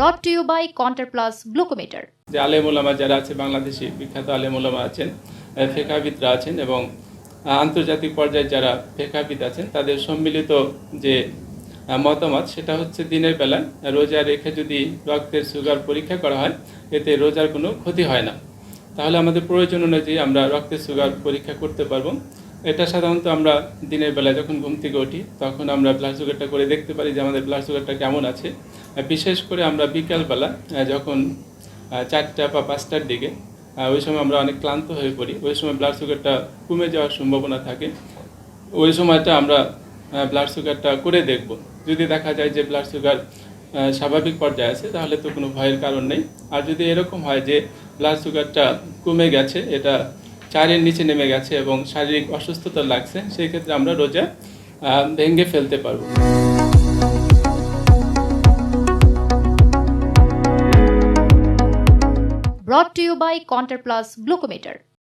brought to you by Contour Plus Glucometer. যে আলেম ওলামা যারা আছে বাংলাদেশি বিখ্যাত আলেম ওলামা আছেন, ফিকহাবিদরা আছেন এবং আন্তর্জাতিক পর্যায়ে যারা ফিকহাবিদ আছেন তাদের সম্মিলিত যে মতামত সেটা হচ্ছে দিনের বেলা রোজা রেখে যদি রক্তের সুগার পরীক্ষা করা হয় এতে রোজার কোনো ক্ষতি হয় না। তাহলে আমাদের প্রয়োজন অনুযায়ী আমরা রক্তের সুগার পরীক্ষা করতে পারবো। এটা সাধারণত আমরা দিনের বেলা যখন ঘুম থেকে উঠি তখন আমরা ব্লাড সুগারটা করে দেখতে পারি যে আমাদের ব্লাড সুগারটা কেমন আছে। বিশেষ করে আমরা বিকালবেলা যখন 4টা বা 5টার দিকে ওই সময় আমরা অনেক ক্লান্ত হয়ে পড়ি, ওই সময় ব্লাড সুগারটা কমে যাওয়ার সম্ভাবনা থাকে। ওই সময়টা আমরা ব্লাড সুগারটা করে দেখব। যদি দেখা যায় যে ব্লাড সুগার স্বাভাবিক পর্যায়ে আছে তাহলে তো কোনো ভয়ের কারণ নেই। আর যদি এরকম হয় যে ব্লাড সুগারটা কমে গেছে, এটা 4-এর নিচে নেমে গেছে এবং শারীরিক অসুস্থতা লাগছে, সেই ক্ষেত্রে আমরা রোজা ভেঙে ফেলতে পারবো। Brought to you by Contour Plus Glucometer.